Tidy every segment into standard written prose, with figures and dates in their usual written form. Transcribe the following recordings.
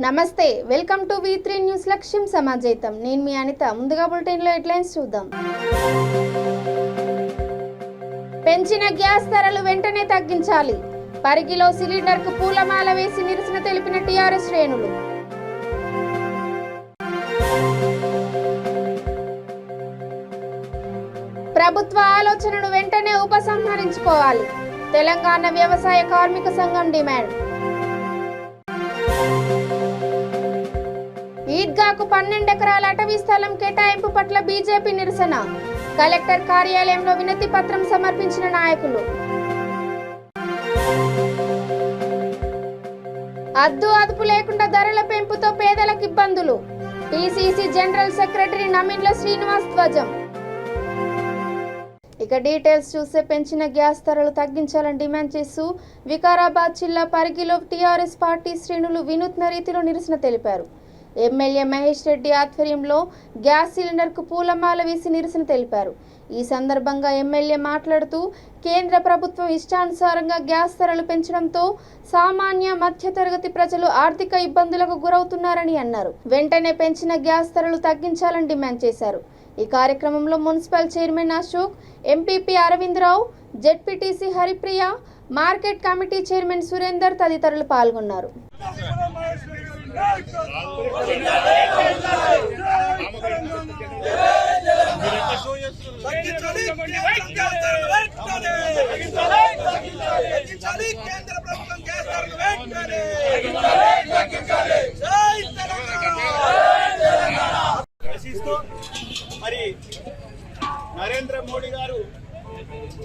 నమస్తే welcome to V3 news లక్ష్యం సమాజేతం నేను మీ అనిత ముందుగా బులెటిన్ లో హెడ్లైన్స్ చూద్దాం పెంచిన గ్యాస్ ధరలు వెంటనే తగ్గించాలి పరిగిలో సిలిండర్ కు పూలమాల వేసి నిరసన తెలిపిన టీఆర్ఎస్ శ్రేణులు ప్రభుత్వ ఆలోచనను వెంటనే ఉపసంహరించుకోవాలి తెలంగాణ వ్యవసాయ కార్మిక సంఘం డిమాండ్ ఈద్గాకు 12 ఎకరాల అటవీ స్థలం కేటాయింపు పట్ల బీజేపీ నిరసన కలెక్టర్ కార్యాలయంలో వినతి పత్రం సమర్పించిన నాయకులు అదుపు లేకుండా ధరల పెంపుతో పేదలకు ఇబ్బందులు TCC general secretary Naminla Srinivas ధ్వజం ఇక డీటెయిల్స్ చూస్తే పెంచిన గ్యాస్ ధరలు తగ్గించాలని డిమాండ్ చేస్తూ వికారాబాద్ జిల్లా పరిగిలో టీఆర్ఎస్ పార్టీ శ్రేణులు వినూత్న రీతిలో నిరసన తెలిపారు ఎమ్మెల్యే మహేష్ రెడ్డి ఆధ్వర్యంలో గ్యాస్ సిలిండర్కు పూలమాల వేసి నిరసన తెలిపారు ఈ సందర్భంగా ఎమ్మెల్యే మాట్లాడుతూ కేంద్ర ప్రభుత్వం ఇష్టానుసారంగా గ్యాస్ ధరలు పెంచడంతో సామాన్య మధ్యతరగతి ప్రజలు ఆర్థిక ఇబ్బందులకు గురవుతున్నారని అన్నారు వెంటనే పెంచిన గ్యాస్ ధరలు తగ్గించాలని డిమాండ్ చేశారు ఈ కార్యక్రమంలో municipal chairman Ashok MPP Aravind Rao ZPTC Haripriya market committee chairman Surender తదితరులు పాల్గొన్నారు మరి నరేంద్ర మోడీ గారు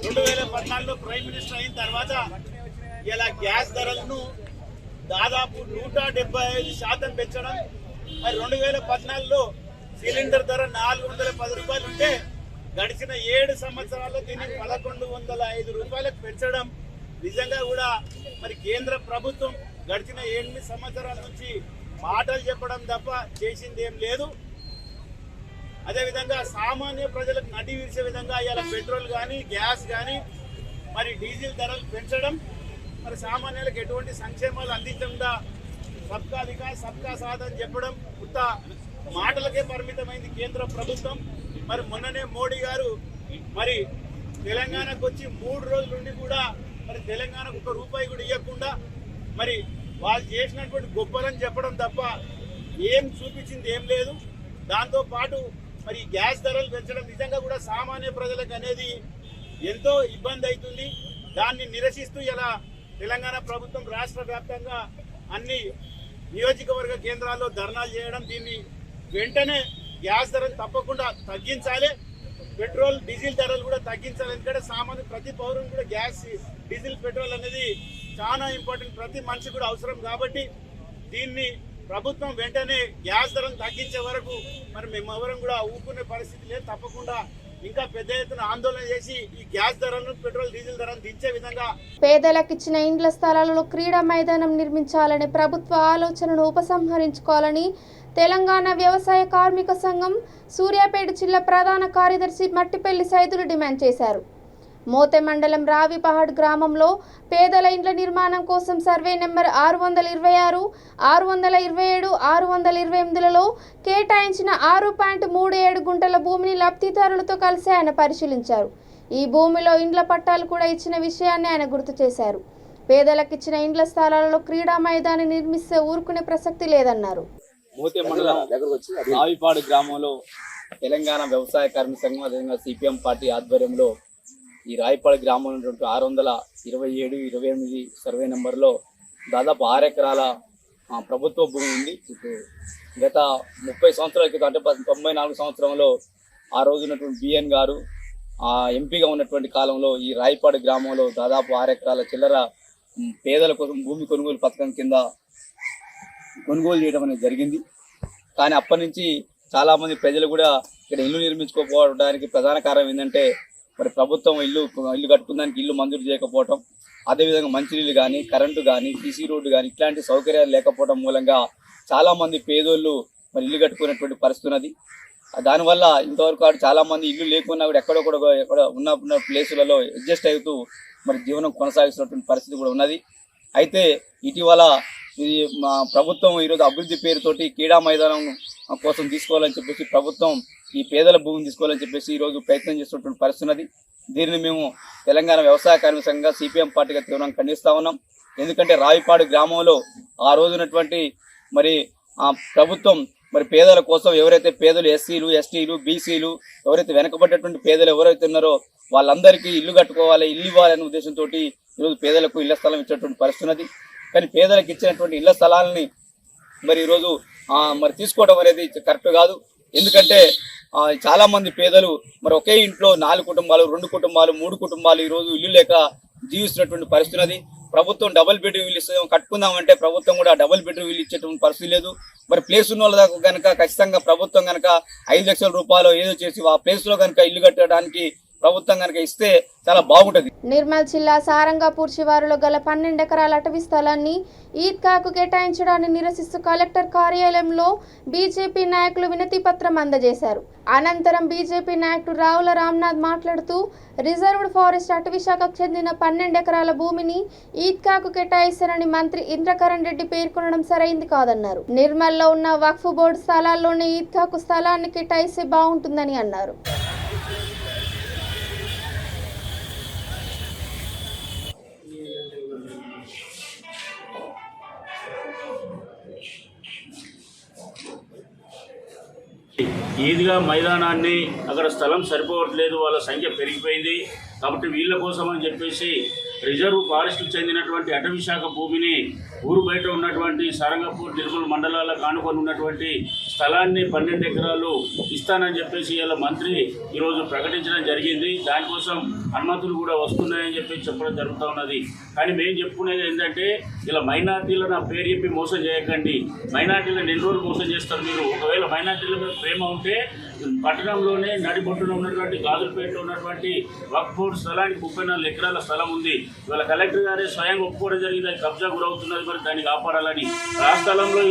2014లో ప్రైమ్ మినిస్టర్ అయిన తర్వాత ఇలా గ్యాస్ ధరలను దాదాపు 175% పెంచడం మరి 2014లో సిలిండర్ ధర 410 రూపాయలు ఉంటే గడిచిన 7 సంవత్సరాల్లో దీన్ని 1105 రూపాయలకు పెంచడం నిజంగా కూడా మరి కేంద్ర ప్రభుత్వం గడిచిన 8 సంవత్సరాల నుంచి మాటలు చెప్పడం తప్ప చేసింది ఏం లేదు అదేవిధంగా సామాన్య ప్రజలకు నడి విరిసే విధంగా ఇలా పెట్రోల్ కానీ గ్యాస్ కానీ మరి డీజిల్ ధరలు పెంచడం మరి సామాన్యులకు ఎటువంటి సంక్షేమాలు అందించకుండా సబ్కా వికాస్ సబ్కా సాధ్ అని చెప్పడం కొత్త మాటలకే పరిమితమైంది కేంద్ర ప్రభుత్వం మరి మొన్ననే మోడీ గారు మరి తెలంగాణకు వచ్చి 3 రోజుల నుండి కూడా మరి తెలంగాణకు 1 రూపాయి కూడా ఇవ్వకుండా మరి వాళ్ళు చేసినటువంటి గొప్పలని చెప్పడం తప్ప ఏం చూపించింది ఏం లేదు దాంతో పాటు మరి గ్యాస్ ధరలు పెంచడం నిజంగా కూడా సామాన్య ప్రజలకు అనేది ఎంతో ఇబ్బంది అవుతుంది దాన్ని నిరసిస్తూ ఇలా తెలంగాణ ప్రభుత్వం రాష్ట్ర వ్యాప్తంగా అన్ని నియోజకవర్గ కేంద్రాల్లో ధర్నాలు చేయడం దీన్ని వెంటనే గ్యాస్ ధరలు తప్పకుండా తగ్గించాలి పెట్రోల్ డీజిల్ ధరలు కూడా తగ్గించాలి ఎందుకంటే సామాన్య ప్రతి పౌరుని కూడా గ్యాస్ డీజిల్ పెట్రోల్ అనేది చాలా ఇంపార్టెంట్ ప్రతి మనిషి కూడా అవసరం కాబట్టి దీన్ని ప్రభుత్వం వెంటనే గ్యాస్ ధరను తగ్గించే వరకు మరి మేమెవరం కూడా ఊరుకునే పరిస్థితి లేదు తప్పకుండా ఇంకా పెద్ద ఎత్తున ఆందోళన చేసి ఈ గ్యాస్ ధరలను పెట్రోల్ డీజిల్ ధరను దించే విధంగా పేదలకు ఇచ్చిన ఇండ్ల స్థలాలలో క్రీడా మైదానం నిర్మించాలని ప్రభుత్వ ఆలోచనను ఉపసంహరించుకోవాలని తెలంగాణ వ్యవసాయ కార్మిక సంఘం సూర్యాపేట జిల్లా ప్రధాన కార్యదర్శి మట్టిపల్లి సైదులు డిమాండ్ చేశారు మోతే మండలం రావిపహాడ్ గ్రామంలో పేదల ఇండ్ల నిర్మాణం కోసం సర్వే నెంబర్ 626, 627, 628లలో కేటాయించిన 6.37 గుంటల భూమిని లబ్ధిదారులతో కలిసి ఆయన పరిశీలించారు ఈ భూమిలో ఇండ్ల పట్టాలు కూడా ఇచ్చిన విషయాన్ని ఆయన గుర్తు చేశారు పేదలకు ఇచ్చిన ఇండ్ల స్థలాలలో క్రీడా మైదాన్ని నిర్మిస్తే ఊరుకునే ప్రసక్తి లేదన్నారు మోతే మండలం రావిపాడు గ్రామంలో తెలంగాణ వ్యవసాయ కార్మిక సంఘం అదేవిధంగా సిపిఎం పార్టీ ఆధ్వర్యంలో ఈ రావిపాడు గ్రామంలో ఉన్నటువంటి 627, 28 సర్వే నెంబర్లో దాదాపు 6 ఎకరాల ప్రభుత్వ భూమి ఉంది గత 30 సంవత్సరాల క్రితం అంటే 94 సంవత్సరంలో ఆ రోజు ఉన్నటువంటి బిఎన్ గారు ఎంపీగా ఉన్నటువంటి కాలంలో ఈ రావిపాడు గ్రామంలో దాదాపు 6 ఎకరాల చిల్లర పేదల కోసం భూమి కొనుగోలు పథకం కింద కొనుగోలు చేయడం అనేది జరిగింది కానీ అప్పటి నుంచి చాలామంది ప్రజలు కూడా ఇక్కడ ఇల్లు నిర్మించుకోకపోవడానికి ప్రధాన కారణం ఏంటంటే మరి ప్రభుత్వం ఇల్లు కట్టుకోవడానికి ఇల్లు మంజూరు చేయకపోవటం అదేవిధంగా మంచినీళ్ళు కానీ కరెంటు కానీ సీసీ రోడ్డు కానీ ఇట్లాంటి సౌకర్యాలు లేకపోవడం మూలంగా చాలామంది పేదోళ్ళు మరి ఇల్లు కట్టుకునేటువంటి పరిస్థితి ఉన్నది దానివల్ల ఇంతవరకు చాలామంది ఇల్లు లేకున్నా కూడా ఎక్కడ ఉన్న ప్లేసులలో అడ్జస్ట్ అవుతూ మరి జీవనం కొనసాగిస్తున్నటువంటి పరిస్థితి కూడా ఉన్నది అయితే ఇటీవల ఇది మా ప్రభుత్వం ఈరోజు అభివృద్ధి పేరుతోటి క్రీడా మైదానం కోసం తీసుకోవాలని చెప్పేసి ప్రభుత్వం ఈ పేదల భూమిని తీసుకోవాలని చెప్పేసి ఈరోజు ప్రయత్నం చేస్తున్నటువంటి పరిస్థితి ఉన్నది. దీనిని మేము తెలంగాణ వ్యవసాయ కార్మిక సంఘంగా సిపిఎం పార్టీగా తీవ్రంగా ఖండిస్తా ఉన్నాం. ఎందుకంటే రావిపాడు గ్రామంలో ఆ రోజునటువంటి మరి ప్రభుత్వం మరి పేదల కోసం ఎవరైతే పేదలు ఎస్సీలు ఎస్టీలు బీసీలు ఎవరైతే వెనకబడ్డటువంటి పేదలు ఎవరైతే ఉన్నారో వాళ్ళందరికీ ఇల్లు కట్టుకోవాలి, ఇల్లు ఇవ్వాలనే ఉద్దేశంతో ఈరోజు పేదలకు ఇళ్ల స్థలం ఇచ్చేటువంటి పరిస్థితి ఉన్నది. కానీ పేదలకు ఇచ్చినటువంటి ఇళ్ల స్థలాలని మరి ఈరోజు మరి తీసుకోవడం అనేది కరెక్ట్ కాదు. ఎందుకంటే చాలా మంది పేదలు మరి ఒకే ఇంట్లో 4 కుటుంబాలు 2 కుటుంబాలు 3 కుటుంబాలు ఈరోజు ఇల్లు లేక జీవిస్తున్నటువంటి పరిస్థితి ఉన్నది. ప్రభుత్వం డబుల్ బెడ్రూమ్ ఇల్లు ఇస్తే కట్టుకుందామంటే ప్రభుత్వం కూడా డబుల్ బెడ్రూమ్ ఇల్లు ఇచ్చేటువంటి పరిస్థితి లేదు. మరి ప్లేస్ ఉన్న వాళ్ళ కనుక ఖచ్చితంగా ప్రభుత్వం కనుక 5 లక్షల రూపాయలు ఏదో చేసి ఆ ప్లేస్ లో కనుక ఇల్లు కట్టడానికి ప్రభుత్వం కనుక ఇస్తే చాలా బాగుంటుంది. నిర్మల్ జిల్లా సారంగాపూర్ శివారులో గల 12 ఎకరాల అటవీ స్థలాన్ని ఈద్గాకు కేటాయించడాన్ని నిరసిస్తూ కలెక్టర్ కార్యాలయంలో బీజేపీ నాయకులు వినతి పత్రం అందజేశారు. అనంతరం బీజేపీ నాయకుడు రావుల రామ్నాథ్ మాట్లాడుతూ రిజర్వ్డ్ ఫారెస్ట్ అటవీ శాఖకు చెందిన 12 ఎకరాల భూమిని ఈద్గాకు కేటాయిస్తారని మంత్రి ఇంద్రకరణ్ రెడ్డి పేర్కొనడం సరైంది కాదన్నారు. నిర్మల్లో ఉన్న వక్ఫ్ బోర్డు స్థలాల్లోనే ఈద్గాకు స్థలాన్ని కేటాయిస్తే బాగుంటుందని అన్నారు. ఈద్గా మైదానాన్ని అక్కడ స్థలం సరిపోవట్లేదు, వాళ్ళ సంఖ్య పెరిగిపోయింది కాబట్టి వీళ్ళ కోసం అని చెప్పేసి రిజర్వ్ ఫారెస్ట్కి చెందినటువంటి అటవీ శాఖ భూమిని ఊరు బయట ఉన్నటువంటి సారంగపూర్ నిర్మల్ మండలాలకు ఆనుకొని ఉన్నటువంటి స్థలాన్ని 12 ఎకరాలు ఇస్తానని చెప్పేసి ఇలా మంత్రి ఈరోజు ప్రకటించడం జరిగింది. దానికోసం అనుమతులు కూడా వస్తున్నాయని చెప్పి చెప్పడం జరుగుతూ ఉన్నది. కానీ మేము చెప్పుకునేది ఏంటంటే ఇలా మైనార్టీలను నా పేరు చెప్పి మోసం చేయకండి. మైనార్టీలను ఎన్ని రోజులు మోసం చేస్తారు మీరు? ఒకవేళ మైనార్టీల మీద ప్రేమ ఉంటే పట్టణంలోనే నడిబొట్టున ఉన్నటువంటి గాజులపేటలో ఉన్నటువంటి వక్ఫ్ బోర్డు స్థలానికి 34 ఎకరాల స్థలం ఉంది. ఇవాళ కలెక్టర్ గారే స్వయంగా ఒప్పుకోవడం జరిగింది, అది కబ్జా గురవుతున్నది, మరి దాన్ని కాపాడాలని. ఆ స్థలంలో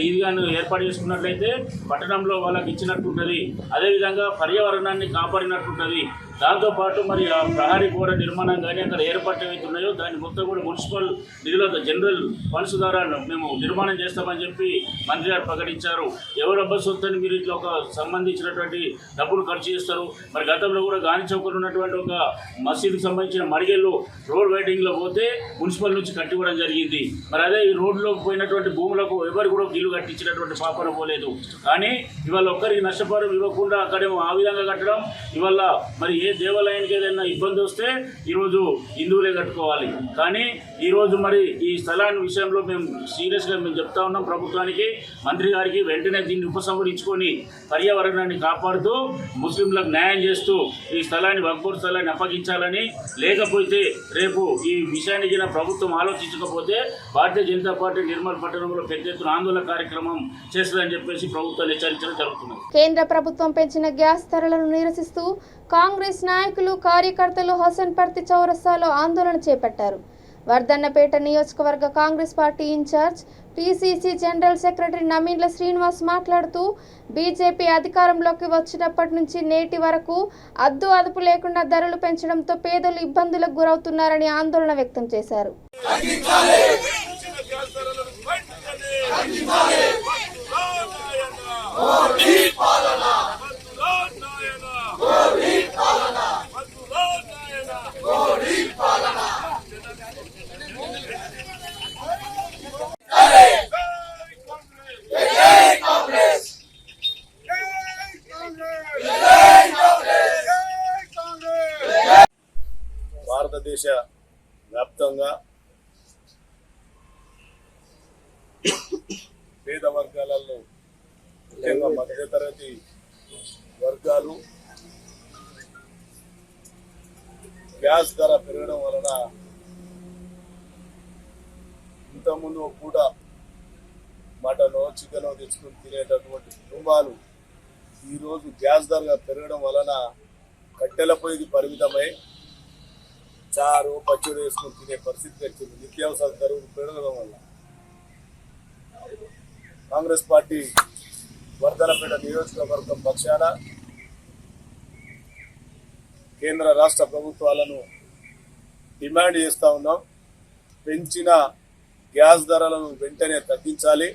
ఈద్గాను ఏర్పాటు చేసుకున్నట్లయితే పట్టణంలో వాళ్ళకి ఇచ్చినట్టుంటుంది, అదేవిధంగా పర్యావరణాన్ని కాపాడినట్టుంటుంది. దాంతోపాటు మరి ఆ ప్రహరీ గోడ నిర్మాణం కానీ అక్కడ ఏర్పాటు ఏవైతే ఉన్నాయో దాన్ని మొత్తం కూడా మున్సిపల్ నిధులతో జనరల్ ఫండ్స్ ద్వారా మేము నిర్మాణం చేస్తామని చెప్పి మంత్రి గారు ప్రకటించారు. ఎవరు అబ్బసొత్తని మీరు ఇట్లా ఒక సంబంధించినటువంటి డబ్బులు ఖర్చు చేస్తారు. మరి గతంలో కూడా గాంధీ చౌకలో ఉన్నటువంటి ఒక మసీదుకి సంబంధించిన మడిగేళ్ళు రోడ్ వైడింగ్లో పోతే మున్సిపల్ నుంచి కట్టివ్వడం జరిగింది. మరి అదే ఈ రోడ్లో పోయినటువంటి భూములకు ఎవరు కూడా ఇల్లు కట్టించినటువంటి పాపన పోలేదు. కానీ ఇవాళ ఒక్కరికి నష్టపరం ఇవ్వకుండా అక్కడేమో ఆ విధంగా కట్టడం, ఇవాళ మరి ఏ దేవాలయానికి ఏదైనా ఇబ్బంది వస్తే ఈరోజు హిందువులే కట్టుకోవాలి. కానీ ఈరోజు మరి ఈ స్థలాన్ని విషయంలో మేము సీరియస్గా మేము చెప్తా ఉన్నాం ప్రభుత్వానికి, మంత్రి గారికి వెంటనే దీన్ని ఉపసంహరించుకొని పర్యావరణాన్ని కాపాడుతూ ముస్లింలకు న్యాయం చేస్తూ ఈ స్థలాన్ని వక్ఫ్ బోర్డు స్థలాన్ని అప్పగించాలని, లేకపోతే రేపు ఈ విషయానికి ప్రభుత్వం ఆలోచించకపోతే భారతీయ జనతా పార్టీ నిర్మల్ పట్టణంలో పెద్ద ఎత్తున ఆందోళన కార్యక్రమం చేస్తుందని చెప్పేసి ప్రభుత్వాలు హెచ్చరించడం జరుగుతుంది. కేంద్ర ప్రభుత్వం పెంచిన గ్యాస్ ధరలను నిరసిస్తూ కాంగ్రెస్ నాయకులు కార్యకర్తలు హసన్పర్తి చౌరస్తాలో ఆందోళన చేపట్టారు. వర్ధన్నపేట నియోజకవర్గ Congress party incharge PCC general secretary Naminla Srinivas మాట్లాడుతూ బీజేపీ అధికారంలోకి వచ్చినప్పటి నుంచి నేటి వరకు అద్దు అదుపు లేకుండా ధరలు పెంచడంతో పేదలు ఇబ్బందులకు గురవుతున్నారని ఆందోళన వ్యక్తం చేశారు. భారతదేశ వ్యాప్తంగా పేద వర్గాలలో ముఖ్యంగా మధ్యతరగతి వర్గాలు గ్యాస్ ధర పెరగడం వలన ఇంతకుముందు పూట మటనో చికెనో తెచ్చుకుని తినేటటువంటి కుటుంబాలు ఈరోజు గ్యాస్ ధర పెరగడం వలన కట్టెల పొయ్యికి పరిమితమై చారు పచ్చడి వేసుకుని తినే పరిస్థితి వచ్చింది. నిత్యావసర ధరలు పెరగడం వల్ల కాంగ్రెస్ పార్టీ వర్ధనపేట నియోజకవర్గం పక్షాన కేంద్ర రాష్ట్ర ప్రభుత్వాలను డిమాండ్ చేస్తూ ఉన్నాం. పెంచిన గ్యాస్ ధరలను వెంటనే తగ్గించాలి.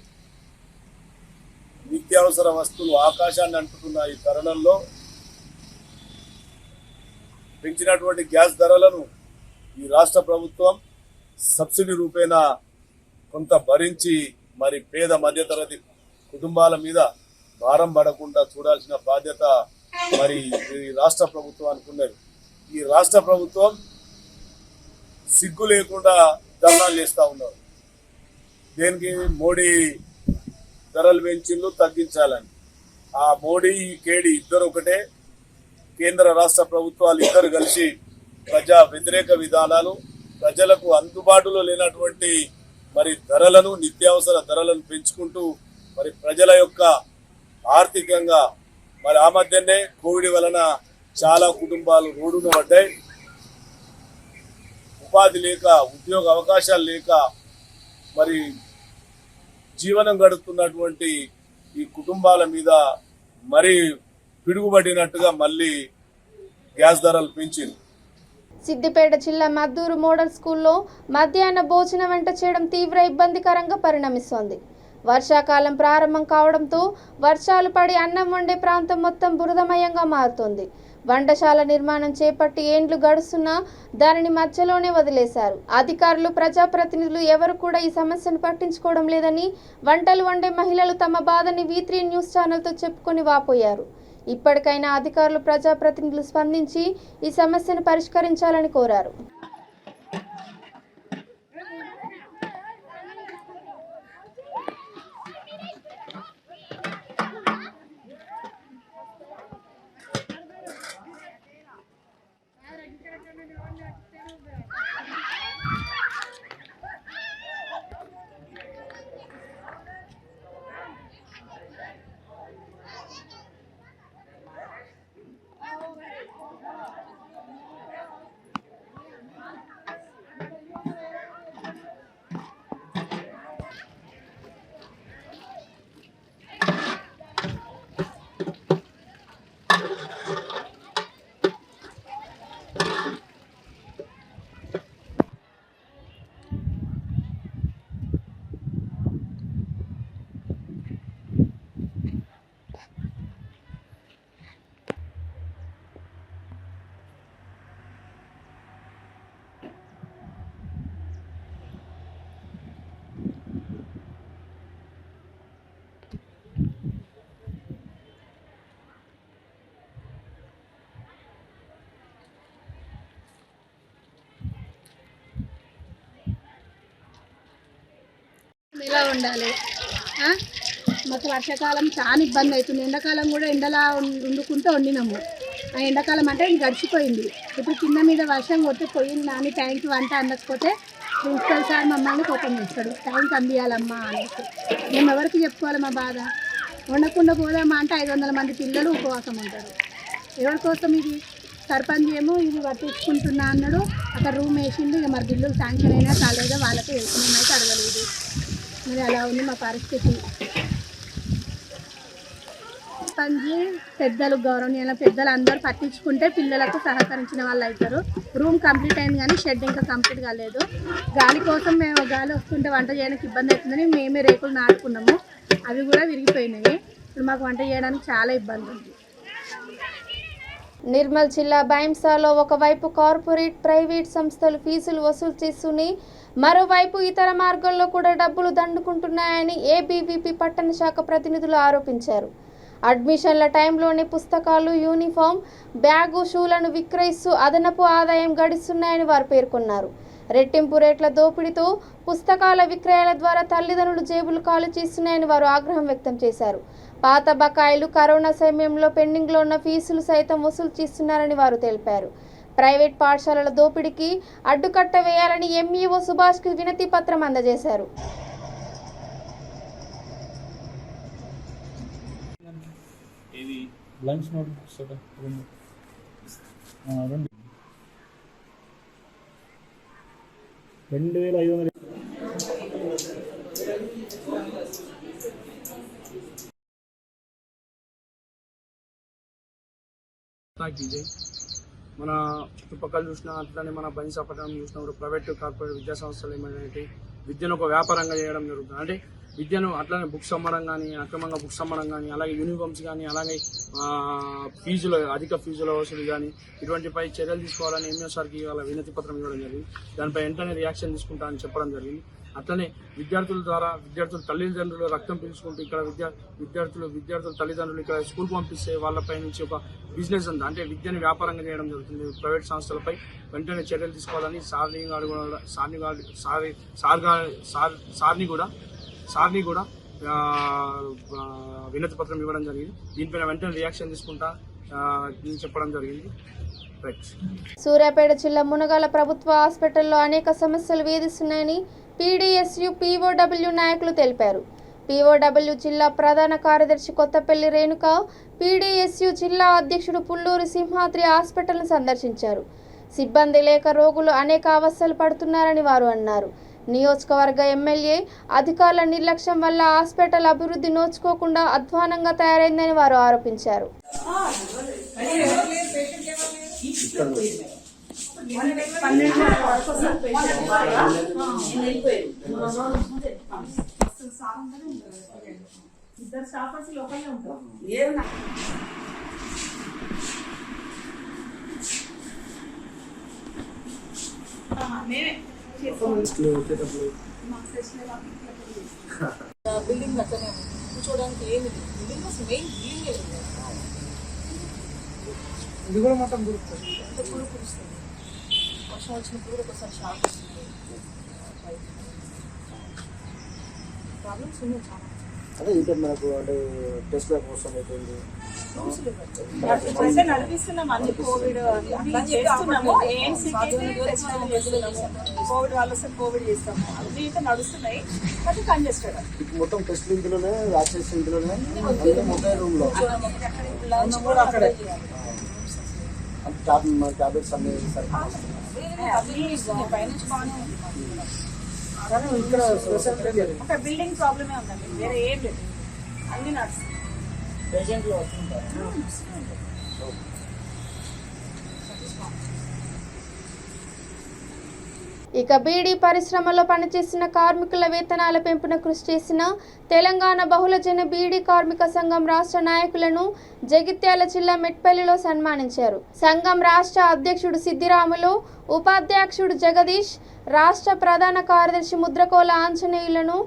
నిత్యావసర వస్తువులు ఆకాశాన్ని అంటుతున్న ఈ తరుణంలో పెంచినటువంటి గ్యాస్ ధరలను ఈ రాష్ట్ర ప్రభుత్వం సబ్సిడీ రూపేణా కొంత భరించి మరి పేద మధ్యతరగతి కుటుంబాల మీద భారం పడకుండా చూడాల్సిన బాధ్యత మరి ఈ రాష్ట్ర ప్రభుత్వానికి ఉన్నది. ఈ రాష్ట్ర ప్రభుత్వం సిగ్గు లేకుండా ధర్నాలు చేస్తూ ఉన్నారు. దేనికి? మోడీ ధరలు పెంచిండ్లు తగ్గించాలని. ఆ మోడీ కేడి ఇద్దరు ఒకటే. కేంద్ర రాష్ట్ర ప్రభుత్వాలు ఇద్దరు కలిసి ప్రజా వ్యతిరేక విధానాలు, ప్రజలకు అందుబాటులో లేనటువంటి మరి ధరలను, నిత్యావసర ధరలను పెంచుకుంటూ మరి ప్రజల యొక్క ఆర్థికంగా మరి ఆ మధ్యనే కోవిడ్ వలన చాలా కుటుంబాలు రోడ్డున పడ్డాయి. ఉపాధి లేక, ఉద్యోగ అవకాశాలు లేక మరి జీవనం గడుపుతున్నటువంటి ఈ కుటుంబాల మీద మరి పిడుగుబడినట్టుగా మళ్ళీ గ్యాస్ ధరలు పెంచింది. సిద్దిపేట జిల్లా మద్దూరు మోడల్ స్కూల్లో మధ్యాహ్న భోజనం వంట చేయడం తీవ్ర ఇబ్బందికరంగా పరిణమిస్తోంది. వర్షాకాలం ప్రారంభం కావడంతో వర్షాలు పడి అన్నం వండే ప్రాంతం మొత్తం బురదమయంగా మారుతోంది. వంటశాల నిర్మాణం చేపట్టి ఏండ్లు గడుస్తున్నా దానిని మధ్యలోనే వదిలేశారు. అధికారులు, ప్రజాప్రతినిధులు ఎవరు కూడా ఈ సమస్యను పట్టించుకోవడం లేదని వంటలు వండే మహిళలు తమ బాధని V3 న్యూస్ ఛానల్తో చెప్పుకొని వాపోయారు. ఇప్పటికైనా అధికారులు, ప్రజాప్రతినిధులు స్పందించి ఈ సమస్యను పరిష్కరించాలని కోరారు. ఎలా ఉండాలి? మాకు వర్షాకాలం చాలా ఇబ్బంది అవుతుంది. ఎండాకాలం కూడా ఎండలా వండుకుంటూ వండినాము. ఆ ఎండాకాలం అంటే గడిచిపోయింది. ఇప్పుడు కింద మీద వర్షం కొట్టి పోయింది నాని ట్యాంక్ వంట అందకపోతే ప్రిన్సిపల్ సార్ మమ్మల్ని కోపం చేస్తాడు. ట్యాంక్ అందియాలమ్మా అనేసి. మేము ఎవరికి చెప్పుకోవాలి మా బాధ? వండకుండా పోదామా అంటే 500 మంది పిల్లలు ఉపవాసం ఉంటారు. ఎవరి కోసం ఇది? సర్పంచ్ ఏమో ఇది పట్టించుకుంటున్నా అన్నాడు. అక్కడ రూమ్ వేసిండు. ఇక మరి బిల్లులు శాంక్షన్ అయినా కాలేదా వాళ్ళకి వెళ్తున్నామైతే అడగలేదు. మరి అలా ఉంది మా పరిస్థితి. సర్పంచ్ పెద్దలు, గౌరవనీయుల పెద్దలు అందరూ పట్టించుకుంటే పిల్లలకు సహకరించిన వాళ్ళు అవుతారు. రూమ్ కంప్లీట్ అయింది కానీ షెడ్ ఇంకా కంప్లీట్ కాలేదు. గాలి కోసం మేము గాలి వస్తుంటే వంట చేయడానికి ఇబ్బంది అవుతుందని మేమే రేకులు నాటుకున్నాము. అవి కూడా విరిగిపోయినాయి. ఇప్పుడు మాకు వంట చేయడానికి చాలా ఇబ్బంది ఉంది. నిర్మల్ జిల్లా బైంసాలో ఒకవైపు కార్పొరేట్, ప్రైవేట్ సంస్థలు ఫీజులు వసూలు చేస్తూనే మరోవైపు ఇతర మార్గాల్లో కూడా డబ్బులు దండుకుంటున్నాయని ఏబీవీపీ పట్టణ శాఖ ప్రతినిధులు ఆరోపించారు. అడ్మిషన్ల టైంలోనే పుస్తకాలు, యూనిఫామ్, బ్యాగు, షూలను విక్రయిస్తూ అదనపు ఆదాయం గడిస్తున్నాయని వారు పేర్కొన్నారు. రెట్టింపు రేట్ల దోపిడీతో పుస్తకాల విక్రయాల ద్వారా తల్లిదండ్రులు జేబులు ఖాళీ చేస్తున్నాయని వారు ఆగ్రహం వ్యక్తం చేశారు. పాత బకాయిలు, కరోనా సమయంలో పెండింగ్లో ఉన్న ఫీజులు సైతం వసూలు చేస్తున్నారని వారు తెలిపారు. ప్రైవేట్ పాఠశాలల దోపిడీకి అడ్డుకట్ట వేయాలని ఎంఈఓ సుభాష్కి వినతి పత్రం అందజేశారు. మన చుట్టుపక్కల చూసినా అట్లనే మన బైంసా పట్టణం చూసినా కూడా ప్రైవేట్, కార్పొరేట్ విద్యా సంస్థలు ఏమైనా విద్యను ఒక వ్యాపారంగా చేయడం జరుగుతుంది. అంటే విద్యను అట్లనే బుక్స్ అమ్మడం కానీ, అక్రమంగా బుక్స్ అమ్మడం కానీ, అలాగే యూనిఫామ్స్ కానీ, అలాగే అధిక ఫీజుల వసూలు కానీ ఇటువంటిపై చర్యలు తీసుకోవాలని ఎంఈఓ సార్కి ఇవాళ వినతి పత్రం ఇవ్వడం జరిగింది. దానిపై వెంటనే రియాక్షన్ తీసుకుంటా అని చెప్పడం జరిగింది. అట్లనే విద్యార్థుల తల్లిదండ్రులు రక్తం పీల్చుకుంటూ ఇక్కడ విద్యార్థుల తల్లిదండ్రులు ఇక్కడ స్కూల్కి పంపిస్తే వాళ్ళపై నుంచి ఒక బిజినెస్ ఉంది, అంటే విద్యను వ్యాపారంగా చేయడం జరుగుతుంది. ప్రైవేట్ సంస్థలపై వెంటనే చర్యలు తీసుకోవాలని సార్ని కూడా వినతి పత్రం ఇవ్వడం జరిగింది. దీనిపైన వెంటనే రియాక్షన్ తీసుకుంటా చెప్పడం జరిగింది. సూర్యాపేట జిల్లా మునగాల ప్రభుత్వ హాస్పిటల్లో అనేక సమస్యలు వేధిస్తున్నాయని పీడీఎస్యు పీఓడబ్ల్యూ నాయకులు తెలిపారు. పీఓడబ్ల్యూ జిల్లా ప్రధాన కార్యదర్శి కొత్తపల్లి రేణుక, పీడీఎస్యు జిల్లా అధ్యక్షుడు పుల్లూరు సింహాద్రి హాస్పిటల్ను సందర్శించారు. సిబ్బంది లేక రోగులు అనేక అవస్థలు పడుతున్నారని వారు అన్నారు. నియోజకవర్గ ఎమ్మెల్యే అధికారుల నిర్లక్ష్యం వల్ల హాస్పిటల్ అభివృద్ధి నోచుకోకుండా అధ్వానంగా తయారైందని వారు ఆరోపించారు. బిల్డింగ్ అట్లనే కూర్చోడానికి ఏమి బిల్డింగ్ మెయిన్ బిల్డింగ్ ఇది కూడా మొత్తం గుర్తుంది. వర్షం వచ్చినప్పుడు కూడా ఒకసారి షాక్ వస్తుంది. ప్రాబ్లమ్స్ ఉన్నాయి చాలా. అదే ఇంకా మనకు అంటే టెస్ట్ కోసం అయిపోయింది. నడిపిస్తున్నాం అన్ని కోవిడ్ చేస్తున్నాము. కోవిడ్ వాళ్ళు వస్తే కోవిడ్ చేస్తాము. అన్ని అయితే నడుస్తున్నాయి, కానీ కంజెస్టెడ్. మొత్తం టెస్ట్ లింక్లోనే వ్యాక్సినేషన్ లింక్లోనే మొబైల్ రూమ్ లో కూడా అక్కడే టాబ్లెట్స్ అన్ని పైనుంచి బాగానే ఉంది. ఇక్కడ ఒక బిల్డింగ్ ప్రాబ్లమే ఉందండి, వేరే ఏం లేదు. అన్ని నడుస్తుంది. పేషెంట్లు వస్తుంటారు. ఇక బీడీ పరిశ్రమలో పనిచేసిన కార్మికుల వేతనాల పెంపున కృషి చేసిన తెలంగాణ బహుళజన బీడీ కార్మిక సంఘం రాష్ట్ర నాయకులను జగిత్యాల జిల్లా మెట్పల్లిలో సన్మానించారు. సంఘం రాష్ట్ర అధ్యక్షుడు సిద్దిరాములు, ఉపాధ్యక్షుడు జగదీష్, రాష్ట్ర ప్రధాన కార్యదర్శి ముద్రకోల ఆంజనేయులను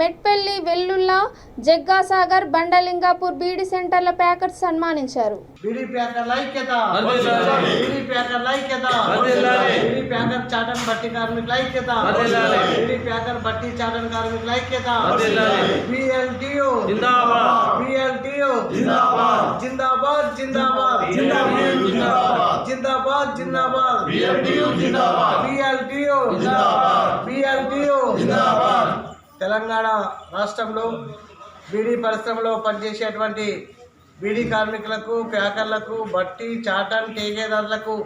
మెట్పల్లి, వెల్లుల్లా, జగ్గాసాగర్, బండలింగాపూర్ బీడీ సెంటర్ల ప్యాకర్స్ సన్మానించారు. బీడీ ప్యాకర్ల ఐక్యత, బీడీ ప్యాకర్ల ఐక్యత, బీడీ ప్యాకర్ చాటన్ బట్టి కార్మికుల ఐక్యత, బీడీ ప్యాకర్ బట్టి చాటన్ కార్మికుల ఐక్యత, BLTU జిందాబాద్, BLTU జిందాబాద్, జిందాబాద్ జిందాబాద్, జిందాబాద్ జిందాబాద్, BLTU జిందాబాద్, BLTU జిందాబాద్, BLTU జిందాబాద్. తెలంగాణ రాష్ట్రంలో బీడీ పరిశ్రమలో పనిచేసేటువంటి బీడీ కార్మికులకు, ప్యాకర్లకు, బట్టి, చాటన్, టేకేదారులకు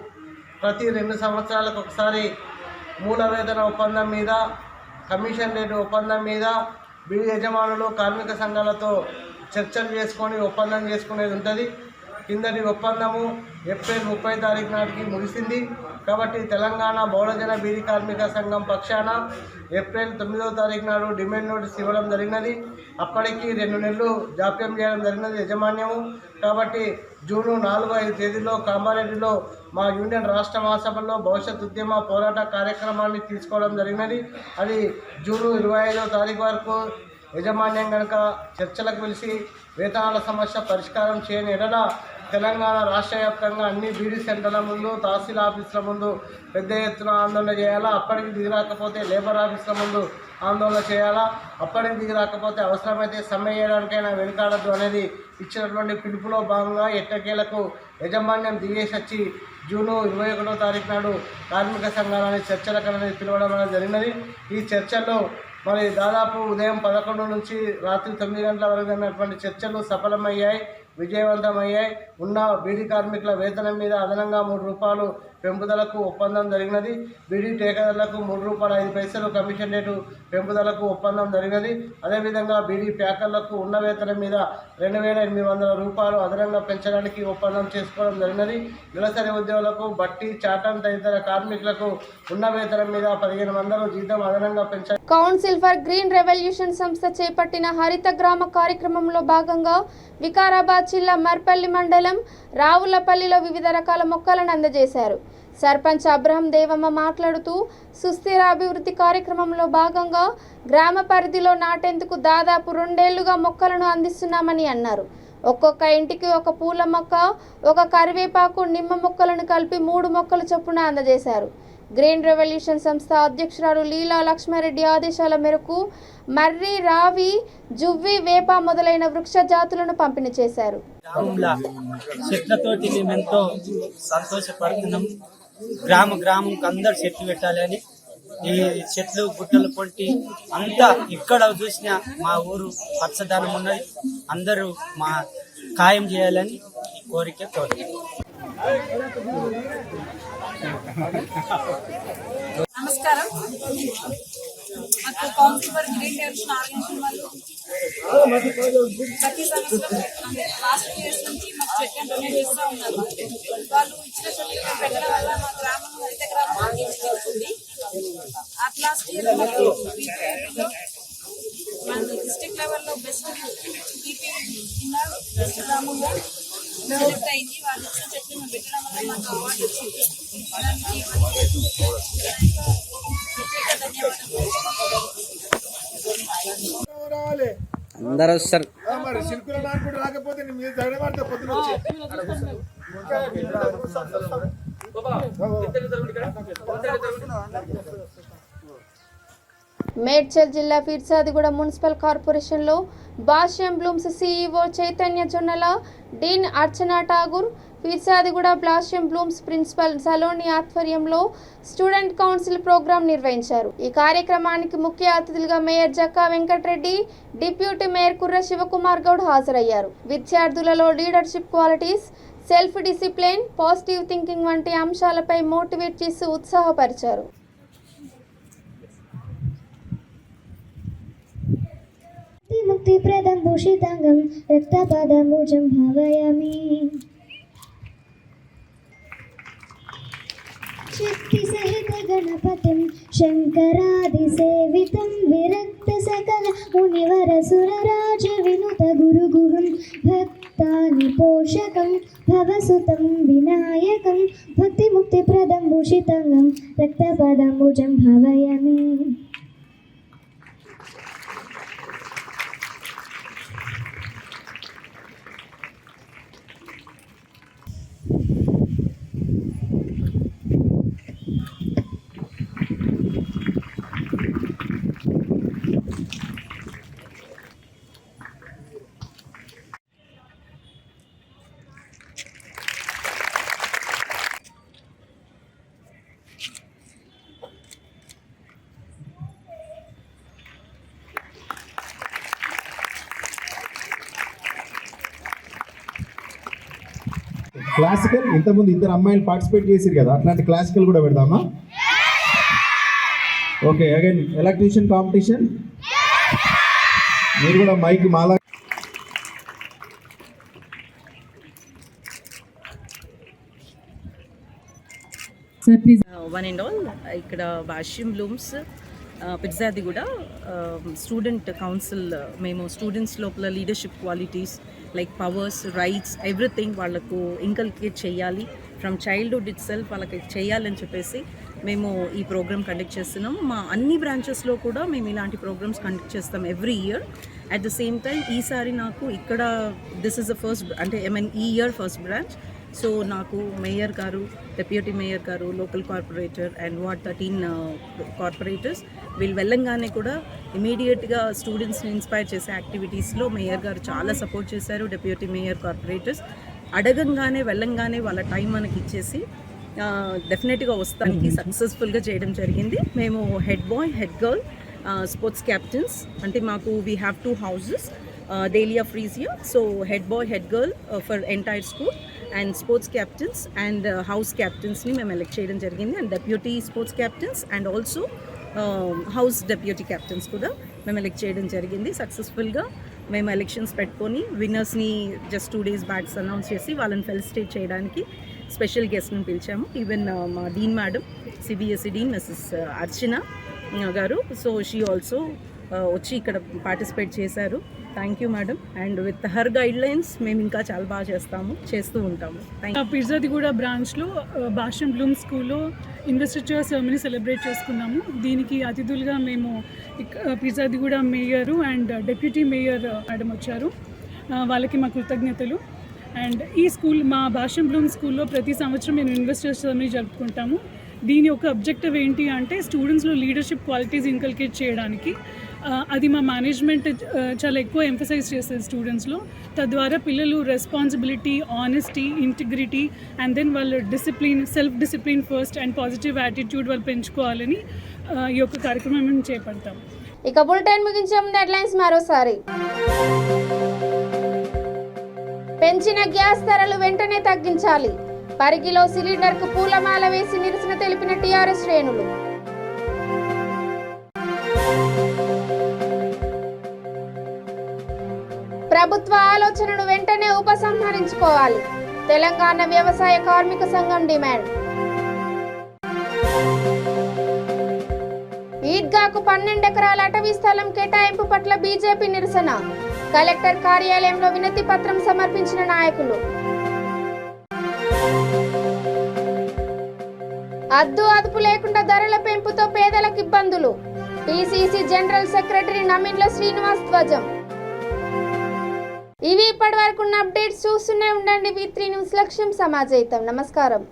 ప్రతి 2 సంవత్సరాలకు ఒకసారి మూల వేతన ఒప్పందం మీద, కమిషన్ రేటు ఒప్పందం మీద బీడీ యజమానులు కార్మిక సంఘాలతో చర్చలు చేసుకొని ఒప్పందం చేసుకునేది ఉంటుంది. కిందటి ఒప్పందము ఏప్రిల్ 30 తారీఖు నాటికి ముగిసింది. కాబట్టి తెలంగాణ బహుళజన బీడీ కార్మిక సంఘం పక్షాన ఏప్రిల్ 9వ తారీఖు నాడు డిమాండ్ నోటీస్ ఇవ్వడం జరిగినది. అప్పటికి 2 నెలలు జాప్యం చేయడం జరిగినది యజమాన్యము. కాబట్టి జూన్ 4-5 తేదీలో కామారెడ్డిలో మా యూనియన్ రాష్ట్ర మహాసభలో భవిష్యత్ ఉద్యమ పోరాట కార్యక్రమాన్ని తీసుకోవడం జరిగినది. అది జూన్ 25వ తారీఖు వరకు యజమాన్యం కనుక చర్చలకు పిలిచి వేతనాల సమస్య పరిష్కారం చేయని ఎడల తెలంగాణ రాష్ట్ర వ్యాప్తంగా అన్ని బీడీ సెంటర్ల ముందు, తహసీల్ ఆఫీసుల ముందు పెద్ద ఎత్తున ఆందోళన చేయాలా. అప్పటికి దిగిరాకపోతే లేబర్ ఆఫీసుల ముందు ఆందోళన చేయాలా. అప్పటికి దిగిరాకపోతే అవసరమైతే సమ్మె చేయడానికైనా వెనుకాడద్దు అనేది ఇచ్చినటువంటి పిలుపులో భాగంగా ఎట్టకేలకు యజమాన్యం దిగేసి వచ్చి జూన్ 21వ తారీఖు నాడు కార్మిక సంఘాలని చర్చలకు అనేది పిలవడం అనేది జరిగినది. ఈ చర్చల్లో మరి దాదాపు ఉదయం 11 నుంచి రాత్రి 9 గంటల వరకు జరిగినటువంటి చర్చలు సఫలమయ్యాయి. విజయవంతమయ్యాయి. ఉన్న బీడీ కార్మికుల వేతనం మీద అదనంగా ₹3 పెంపుదలకు ఒప్పందం జరిగినది. బీడీ టేకదారులకు ₹3.05 కమిషన్ రేటు పెంపుదలకు ఒప్పందం జరిగినది. అదేవిధంగా బీడీ ప్యాకర్లకు ఉన్న వేతనం మీద ₹2,800 అదనంగా పెంచడానికి ఒప్పందం చేసుకోవడం జరిగినది. నెలసరి ఉద్యోగులకు బట్టి, చాటం తదితర కార్మికులకు ఉన్న వేతనం మీద 1500 జీతం అదనంగా పెంచారు. కౌన్సిల్ ఫర్ గ్రీన్ రెవల్యూషన్ సంస్థ చేపట్టిన హరిత గ్రామ కార్యక్రమంలో భాగంగా వికారాబాద్ జిల్లా మర్పల్లి మండలం రావులపల్లిలో వివిధ రకాల మొక్కలను అందజేశారు. సర్పంచ్ అబ్రహం దేవమ్మ మాట్లాడుతూ సుస్థిర అభివృద్ధి కార్యక్రమంలో భాగంగా గ్రామ పరిధిలో నాటేందుకు దాదాపు 2 ఏళ్లుగా మొక్కలను అందిస్తున్నామని అన్నారు. ఒక్కొక్క ఇంటికి ఒక పూల మొక్క, ఒక కరివేపాకు, నిమ్మ మొక్కలను కలిపి 3 మొక్కలు చొప్పున అందజేశారు. గ్రీన్ రెవల్యూషన్ సంస్థ అధ్యక్షురాలు లీలా లక్ష్మారెడ్డి ఆదేశాల మేరకు మర్రి, రావి, జువ్వి, వేప మొదలైన వృక్ష జాతులను పంపిణీ చేశారు. చెట్లతోటి మేము ఎంతో సంతోషపడుతున్నాం. గ్రామంకి అందరు చెట్లు పెట్టాలని, ఈ చెట్లు గుట్టలు పొంటి అంతా ఇక్కడ చూసిన మా ఊరు పచ్చదనం ఉన్నది. అందరూ మా ఖాయం చేయాలని కోరిక. నమస్కారం. మాకు council for green revolution organization వాళ్ళు ప్రతి సంవత్సరం లాస్ట్ ఇయర్స్ నుంచి మాకు చెట్లను డొనేట్ చేస్తూ ఉన్నారు. వాళ్ళు ఇచ్చిన చెట్లు పెట్టడం వల్ల మా గ్రామం హరిత గ్రామం అందించుకుంటుంది. అట్ లాస్ట్ ఇయర్ మాకు మన డిస్ట్రిక్ట్ లెవెల్లో బెస్ట్ పీపీ బెస్ట్ గ్రామంగా సెలెక్ట్ అయింది. వాళ్ళు ఇచ్చిన చెట్లు మేము పెట్టడం వల్ల మాకు అవార్డు వచ్చింది. దానికి ప్రత్యేక ధన్యవాదాలు. అందరూ వస్తారు. రాకపోతే మీరు ధైర్యపడితే పొద్దున వచ్చి మేడ్చల్ జిల్లా ఫిర్సాదిగూడ మున్సిపల్ కార్పొరేషన్లో భాష్యం Bloom's CEO Chaitanya Jonnala, dean Archana Thakur, Firzadiguda Bhashyam Blooms principal Saloni ఆధ్వర్యంలో స్టూడెంట్ కౌన్సిల్ ప్రోగ్రాం నిర్వహించారు. ఈ కార్యక్రమానికి ముఖ్య అతిథులుగా mayor Jakka Venkatreddy, deputy mayor Kurra Shivakumar Goud హాజరయ్యారు. విద్యార్థులలో leadership qualities, self discipline, positive thinking వంటి అంశాలపై మోటివేట్ చేసి ఉత్సాహపరిచారు. ముక్తిప్రదం భూషితాంగం రక్తపాదమూజం భావయామి. శక్తి సహిత గణపతిం శంకరాదిసేవితం విరక్త సకల మునివర సురరాజ వినుత గురుగుహం భక్తాని పోషకం భవసుతం వినాయకం భక్తి ముక్తిప్రదం భూషితాంగం రక్తపాదమూజం భావయామి. క్లాసికల్ ఇంతకుముందు 2 అమ్మాయిలు పార్టిసిపేట్ చేసిరు కదా, అట్లాంటి క్లాసికల్ కూడా పెడదామా? Okay, again electrician competition. మీరు కూడా mic Mala. One and all ఇక్కడ భాష్యం బ్లూమ్స్ ఫిర్సాదిగూడ స్టూడెంట్ కౌన్సిల్ మేము స్టూడెంట్స్ లోపల leadership qualities like powers, rights, everything వాళ్ళకు ఇంకల్కేట్ చేయాలి. ఫ్రమ్ చైల్డ్హుడ్ ఇట్ సెల్ఫ్ వాళ్ళకి చేయాలని చెప్పేసి మేము ఈ ప్రోగ్రామ్ కండక్ట్ చేస్తున్నాం. మా అన్ని బ్రాంచెస్లో కూడా మేము ఇలాంటి ప్రోగ్రామ్స్ కండక్ట్ చేస్తాం every year. At the same time ఈసారి నాకు ఇక్కడ దిస్ ఇస్ ద ఫస్ట్, అంటే ఈ ఇయర్ ఫస్ట్ బ్రాంచ్. సో నాకు మేయర్ గారు, డెప్యూటీ మేయర్ గారు, local corporator and ward 13 corporators వీళ్ళు వెళ్ళంగానే కూడా ఇమీడియట్గా స్టూడెంట్స్ని ఇన్స్పైర్ చేసే యాక్టివిటీస్లో మేయర్ గారు చాలా సపోర్ట్ చేశారు. డెప్యూటీ మేయర్, కార్పొరేటర్స్ అడగంగానే వెళ్ళంగానే వాళ్ళ టైం మనకి ఇచ్చేసి డెఫినెట్గా వస్తానికి సక్సెస్ఫుల్గా చేయడం జరిగింది. మేము head bye, head girl, sports captains, అంటే మాకు we have 2 houses. Delia Freesia, so head boy, head girl for entire school, and sports captains and house captains ni మేము ఎలెక్ట్ చేయడం జరిగింది, and deputy sports captains and also house deputy captains కూడా మేము elect చేయడం జరిగింది. సక్సెస్ఫుల్గా మేము elections పెట్టుకొని విన్నర్స్ని జస్ట్ 2 days బ్యాక్స్ అనౌన్స్ చేసి వాళ్ళని ఫెలిసిటేట్ చేయడానికి స్పెషల్ గెస్ట్ని పిలిచాము. ఈవెన్ మా dean madam, CBSE dean Mrs Archana గారు, సో షీ ఆల్సో వచ్చి ఇక్కడ పార్టిసిపేట్ చేశారు. Thank you madam. And with her guidelines మేము ఇంకా చాలా బాగా చేస్తూ ఉంటాము. పిర్జాదిగూడ బ్రాంచ్లో భాష్యం బ్లూమ్ స్కూల్లో ఇన్వెస్టిచర్ సెరమనీ సెలబ్రేట్ చేసుకున్నాము. దీనికి అతిథులుగా మేము Peerzadiguda mayor and deputy mayor madam వచ్చారు. వాళ్ళకి మా కృతజ్ఞతలు. అండ్ ఈ స్కూల్ మా భాష్యం బ్లూమ్ స్కూల్లో ప్రతి సంవత్సరం మేము ఇన్వెస్టిచర్ సెరమనీ జరుపుకుంటాము. దీని యొక్క అబ్జెక్టివ్ ఏంటి అంటే స్టూడెంట్స్లో లీడర్షిప్ క్వాలిటీస్ ఇంకల్కేట్ చేయడానికి. అది మా మేనేజ్మెంట్ చాలా ఎక్కువ ఎంఫసైజ్ చేస్తుంది స్టూడెంట్స్లో. తద్వారా పిల్లలు responsibility, honesty, integrity and then వాళ్ళు discipline, self discipline first and positive attitude వాళ్ళు పెంచుకోవాలని ఈ యొక్క కార్యక్రమం చేపడతాం. ఇక బులెటిన్ ముగించే ముందు హెడ్లైన్స్ మరోసారి. పెంచిన గ్యాస్ ధరలు వెంటనే తగ్గించాలి. పరిగిలో సిలిండర్కు పూలమాల వేసి నిరసన తెలిపిన టీఆర్ఎస్ శ్రేణులు. ప్రభుత్వ ఆలోచనను వెంటనే ఉపసంహరించుకోవాలి. తెలంగాణ వ్యవసాయ కార్మిక సంఘం డిమాండ్. ఈద్గాకు 12 ఎకరాల అటవీ స్థలం కేటాయింపు పట్ల బీజేపీ నిరసన. కలెక్టర్ కార్యాలయంలో వినతి పత్రం సమర్పించిన నాయకులు. అదుపు లేకుండా ధరల పెంపుతో పేదలకు ఇబ్బందులు. PCC general secretary Naminla Srinivas ధ్వజం. ఇవి ఇప్పటి వరకు ఉన్న అప్డేట్స్. చూస్తూనే ఉండండి V3 న్యూస్. లక్ష్యం సమాజయితం. నమస్కారం.